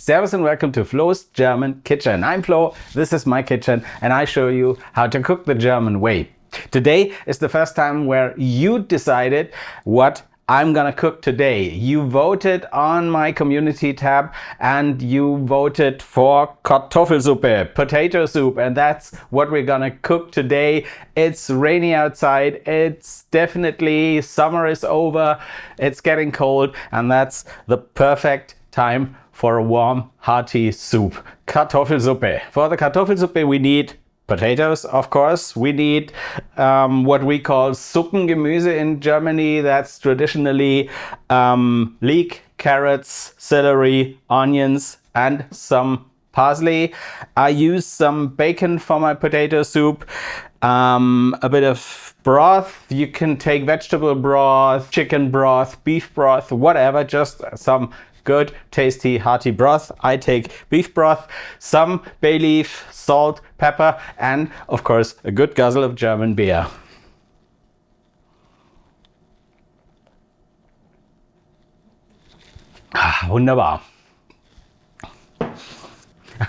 Servus and welcome to Flo's German Kitchen. I'm Flo, this is my kitchen, and I show you how to cook the German way. Today is the first time where you decided what I'm gonna cook today. You voted on my community tab and you voted for Kartoffelsuppe, potato soup, and that's what we're gonna cook today. It's rainy outside, it's definitely summer is over, it's getting cold, and that's the perfect time for a warm, hearty soup. Kartoffelsuppe. For the Kartoffelsuppe we need potatoes, of course. We need what we call Suppengemüse in Germany. That's traditionally leek, carrots, celery, onions, and some parsley. I use some bacon for my potato soup, a bit of broth. You can take vegetable broth, chicken broth, beef broth, whatever, just some good, tasty, hearty broth. I take beef broth, some bay leaf, salt, pepper, and of course a good guzzle of German beer. Wunderbar.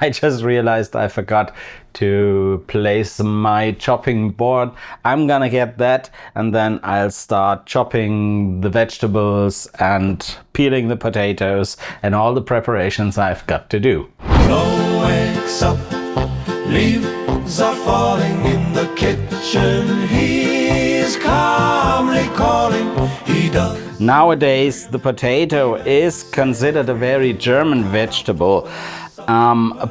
I just realized I forgot to place my chopping board. I'm gonna get that and then I'll start chopping the vegetables and peeling the potatoes and all the preparations I've got to do. Flo wakes up, leaves are falling in the kitchen. He's calmly calling, he does. Nowadays the potato is considered a very German vegetable.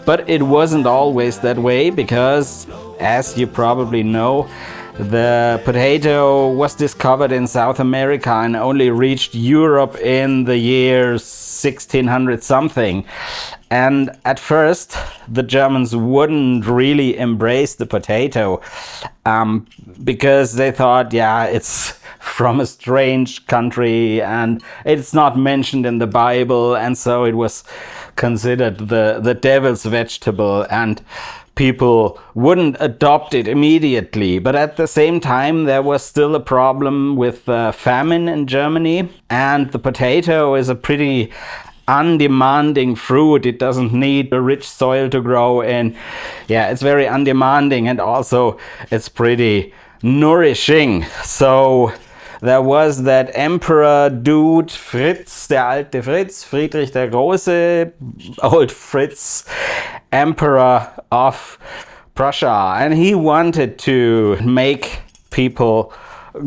But it wasn't always that way because, as you probably know, the potato was discovered in South America and only reached Europe in the year 1600 something. And at first the Germans wouldn't really embrace the potato because they thought, yeah, it's from a strange country and it's not mentioned in the Bible, and so it was considered the devil's vegetable and people wouldn't adopt it immediately. But at the same time there was still a problem with famine in Germany, and the potato is a pretty undemanding fruit. It doesn't need a rich soil to grow in. Yeah, it's very undemanding, and also it's pretty nourishing. So there was that emperor dude, Fritz, der alte Fritz, Friedrich der Große, old Fritz, emperor of Prussia, and he wanted to make people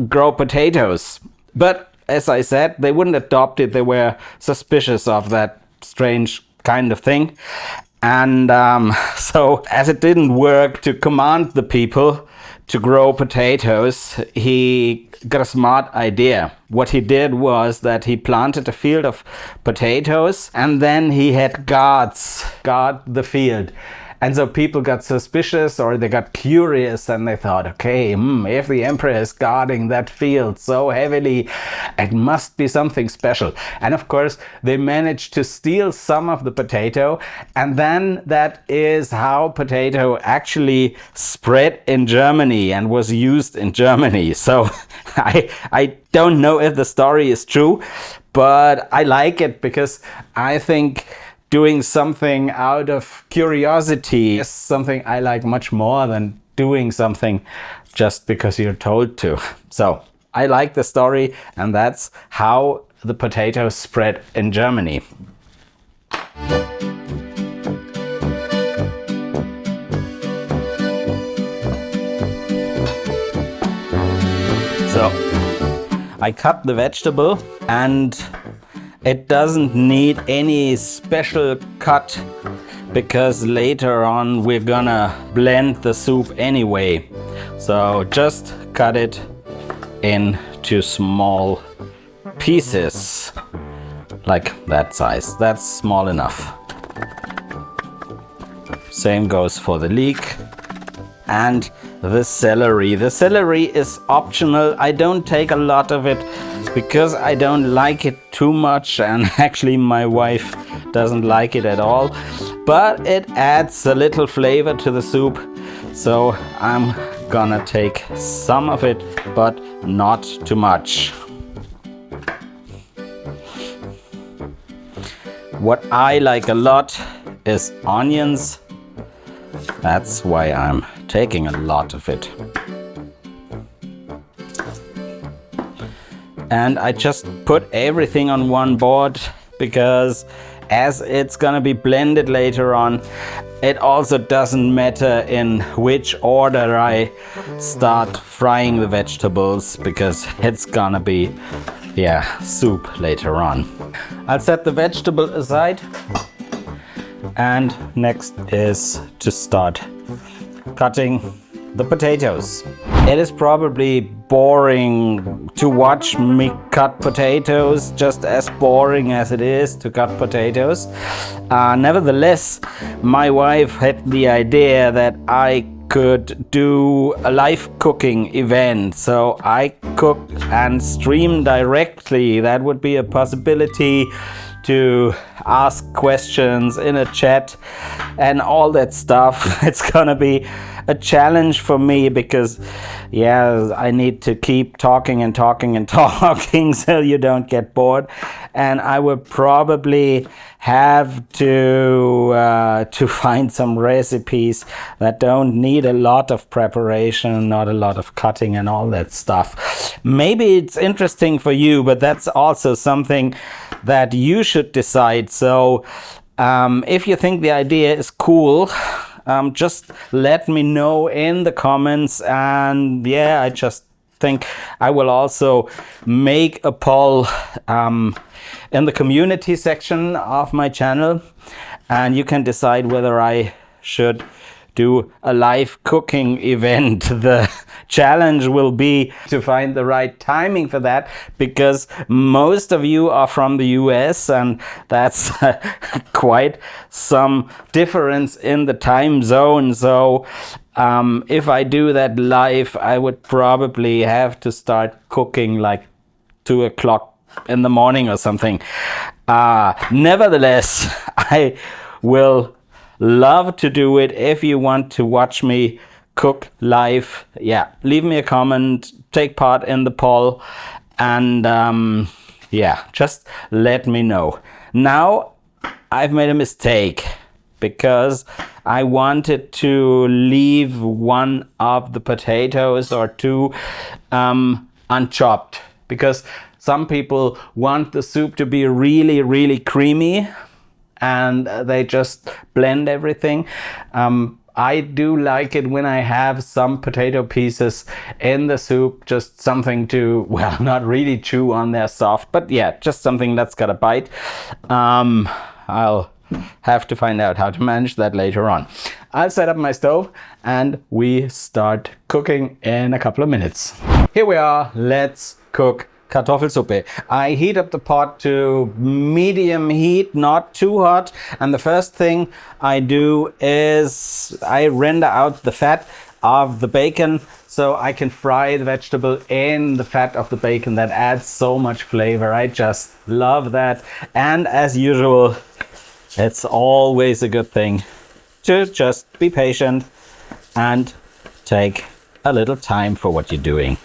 grow potatoes. But as I said, they wouldn't adopt it. They were suspicious of that strange kind of thing. And so as it didn't work to command the people to grow potatoes, he got a smart idea. What he did was that he planted a field of potatoes and then he had guards guard the field. And so people got suspicious, or they got curious, and they thought, okay, if the emperor is guarding that field so heavily, it must be something special. And of course, they managed to steal some of the potato, and then that is how potato actually spread in Germany and was used in Germany. So I don't know if the story is true, but I like it because I think doing something out of curiosity is something I like much more than doing something just because you're told to. So I like the story, and that's how the potato spread in Germany. So I cut the vegetable, and it doesn't need any special cut because later on we're gonna blend the soup anyway. So just cut it into small pieces, like that size. That's small enough. Same goes for the leek and the celery. The celery is optional. I don't take a lot of it because I don't like it too much, and actually my wife doesn't like it at all, but it adds a little flavor to the soup, so I'm gonna take some of it, but not too much. What I like a lot is onions. That's why I'm taking a lot of it. And I just put everything on one board because as it's gonna be blended later on, it also doesn't matter in which order I start frying the vegetables because it's gonna be, soup later on. I'll set the vegetable aside, and next is to start cutting the potatoes. It is probably boring to watch me cut potatoes, just as boring as it is to cut potatoes. Nevertheless, my wife had the idea that I could do a live cooking event, so I cook and stream directly. That would be a possibility to ask questions in a chat and all that stuff. It's gonna be a challenge for me because I need to keep talking and talking and talking so you don't get bored, and I will probably have to find some recipes that don't need a lot of preparation, not a lot of cutting and all that stuff. Maybe it's interesting for you, but that's also something that you should decide. So if you think the idea is cool, just let me know in the comments, and I just think I will also make a poll in the community section of my channel, and you can decide whether I should do a live cooking event. The challenge will be to find the right timing for that, because most of you are from the US, and that's quite some difference in the time zone. So if I do that live, I would probably have to start cooking like 2 o'clock in the morning or something. Nevertheless, I will love to do it. If you want to watch me cook live, leave me a comment, take part in the poll, and just let me know. Now I've made a mistake because I wanted to leave one of the potatoes or two unchopped, because some people want the soup to be really, really creamy, and they just blend everything. I do like it when I have some potato pieces in the soup, just something to, not really chew on, they're soft, but just something that's got a bite. I'll have to find out how to manage that later on. I'll set up my stove and we start cooking in a couple of minutes. Here we are, let's cook Kartoffelsuppe. I heat up the pot to medium heat, not too hot. And the first thing I do is I render out the fat of the bacon so I can fry the vegetable in the fat of the bacon. That adds so much flavor. I just love that. And as usual, it's always a good thing to just be patient and take a little time for what you're doing.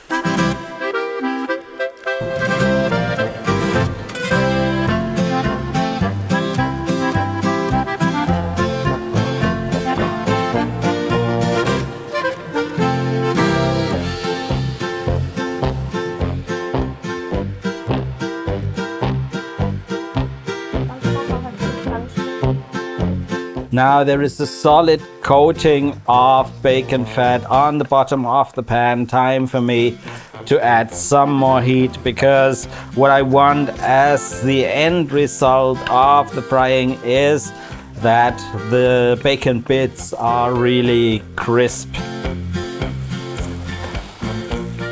Now there is a solid coating of bacon fat on the bottom of the pan. Time for me to add some more heat, because what I want as the end result of the frying is that the bacon bits are really crisp.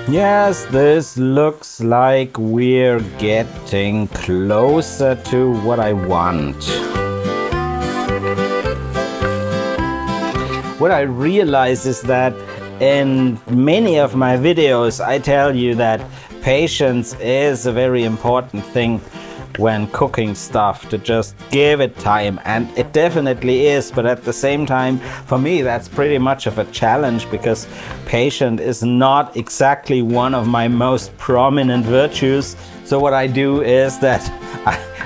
Yes, this looks like we're getting closer to what I want. What I realize is that in many of my videos I tell you that patience is a very important thing when cooking stuff, to just give it time, and it definitely is, but at the same time for me that's pretty much of a challenge, because patience is not exactly one of my most prominent virtues. So what I do is that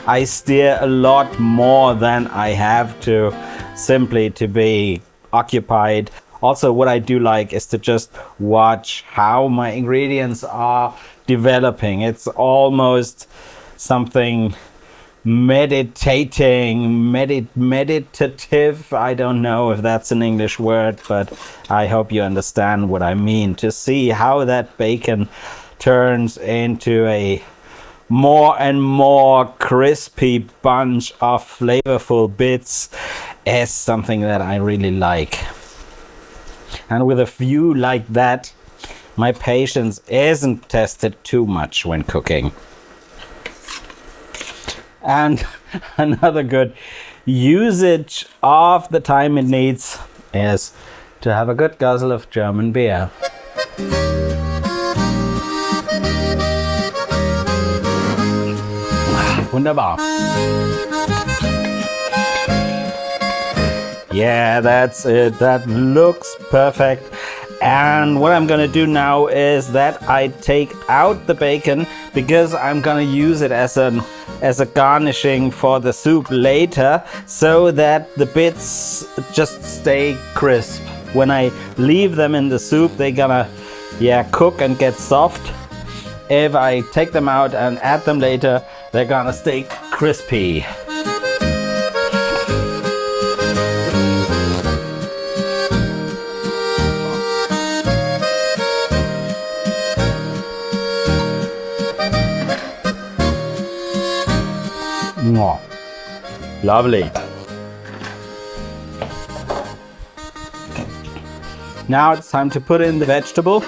I steer a lot more than I have to, simply to be occupied. Also, what I do like is to just watch how my ingredients are developing. It's almost something meditative. I don't know if that's an English word, but I hope you understand what I mean. To see how that bacon turns into a more and more crispy bunch of flavorful bits is something that I really like. And with a few like that, my patience isn't tested too much when cooking. And another good usage of the time it needs is to have a good guzzle of German beer. Wunderbar. Yeah, that's it. That looks perfect. And what I'm gonna do now is that I take out the bacon, because I'm gonna use it as a garnishing for the soup later, so that the bits just stay crisp. When I leave them in the soup, they're gonna cook and get soft. If I take them out and add them later, they're gonna stay crispy. Oh, lovely. Now it's time to put in the vegetable.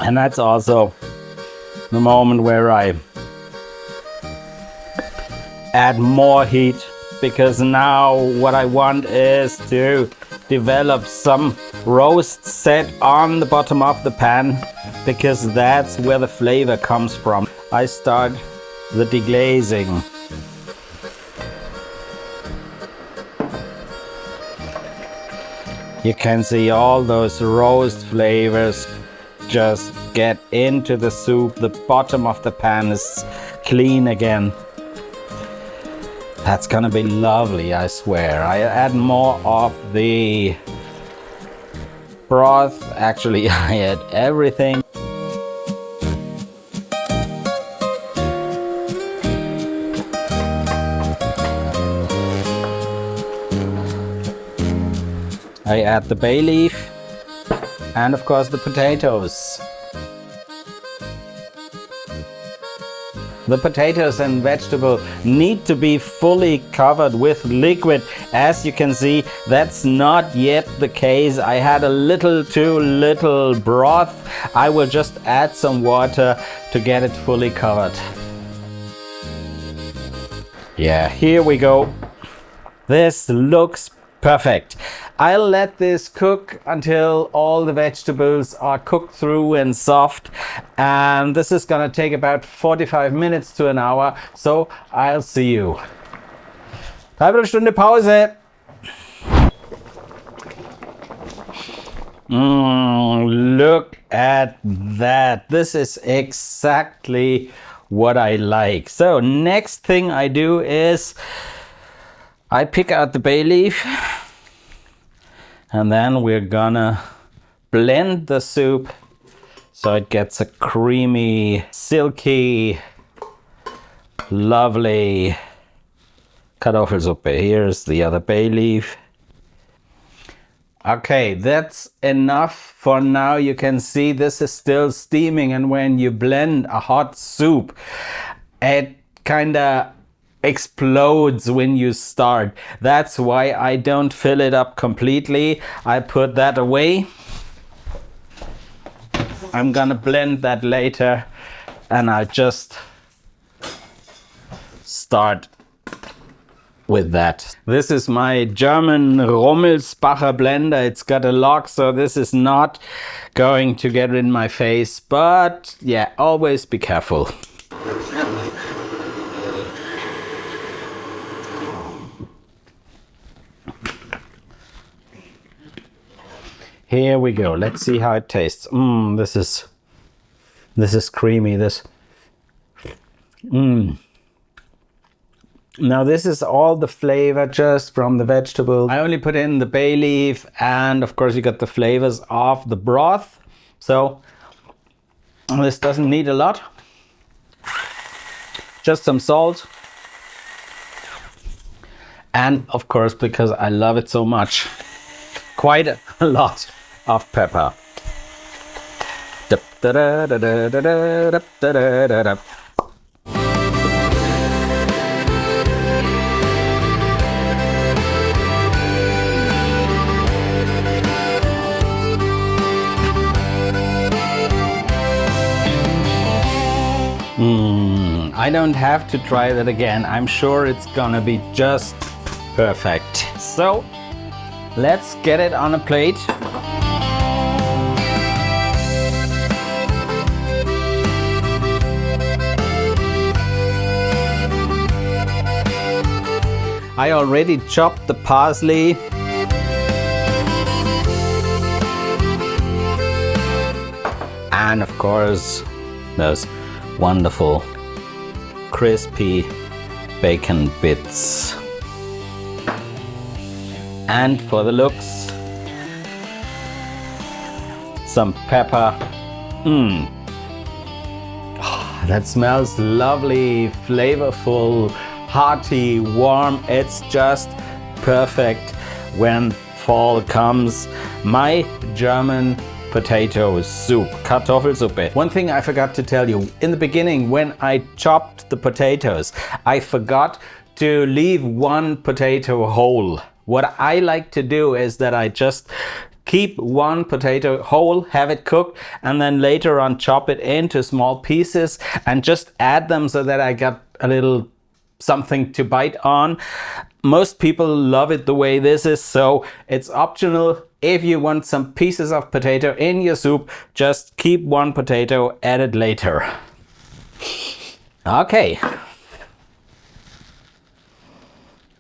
And that's also the moment where I add more heat, because now what I want is to develop some roast set on the bottom of the pan, because that's where the flavor comes from. I start the deglazing. You can see all those roast flavors just get into the soup. The bottom of the pan is clean again. That's gonna be lovely, I swear. I add more of the broth. Actually, I add everything. I add the bay leaf and of course the potatoes. The potatoes and vegetable need to be fully covered with liquid. As you can see, that's not yet the case. I had a little too little broth. I will just add some water to get it fully covered. Yeah, here we go. This looks perfect. I'll let this cook until all the vegetables are cooked through and soft, and this is gonna take about 45 minutes to an hour, so I'll see you. Dreiviertelstunde Pause. Look at that. This is exactly what I like. So next thing I do is I pick out the bay leaf, and then we're gonna blend the soup so it gets a creamy, silky, lovely Kartoffelsuppe. Here's the other bay leaf. Okay, that's enough for now. You can see this is still steaming, and when you blend a hot soup, it kinda explodes when you start. That's why I don't fill it up completely. I put that away. I'm gonna blend that later, and I'll just start with that. This is my German Rummelsbacher blender. It's got a lock, so this is not going to get in my face, but yeah, always be careful. Here we go. Let's see how it tastes. This is creamy. Now this is all the flavor just from the vegetable. I only put in the bay leaf, and of course you got the flavors of the broth. So this doesn't need a lot. Just some salt. And of course, because I love it so much, quite a lot of pepper. I don't have to try that again. I'm sure it's gonna be just perfect. So let's get it on a plate. I already chopped the parsley. And of course, those wonderful crispy bacon bits. And for the looks, some pepper. That smells lovely, flavorful, hearty, warm. It's just perfect when fall comes. My German potato soup, Kartoffelsuppe. One thing I forgot to tell you, in the beginning when I chopped the potatoes, I forgot to leave one potato whole. What I like to do is that I just keep one potato whole, have it cooked, and then later on chop it into small pieces and just add them so that I got a little something to bite on. Most people love it the way this is, so it's optional. If you want some pieces of potato in your soup, just keep one potato, add it later. Okay.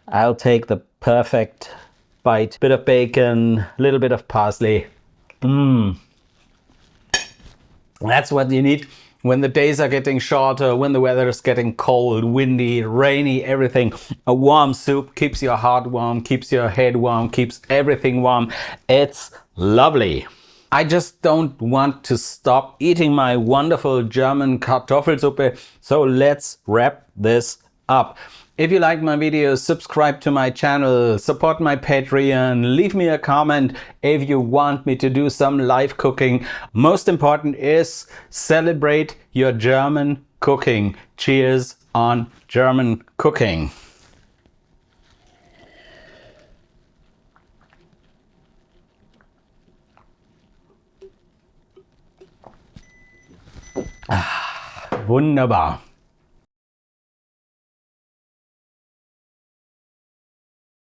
I'll take the perfect bite. Bit of bacon, a little bit of parsley. That's what you need when the days are getting shorter, when the weather is getting cold, windy, rainy, everything. A warm soup keeps your heart warm, keeps your head warm, keeps everything warm. It's lovely. I just don't want to stop eating my wonderful German Kartoffelsuppe, so let's wrap this up. If you like my videos, subscribe to my channel, support my Patreon, leave me a comment if you want me to do some live cooking. Most important is celebrate your German cooking. Cheers on German cooking. Wunderbar.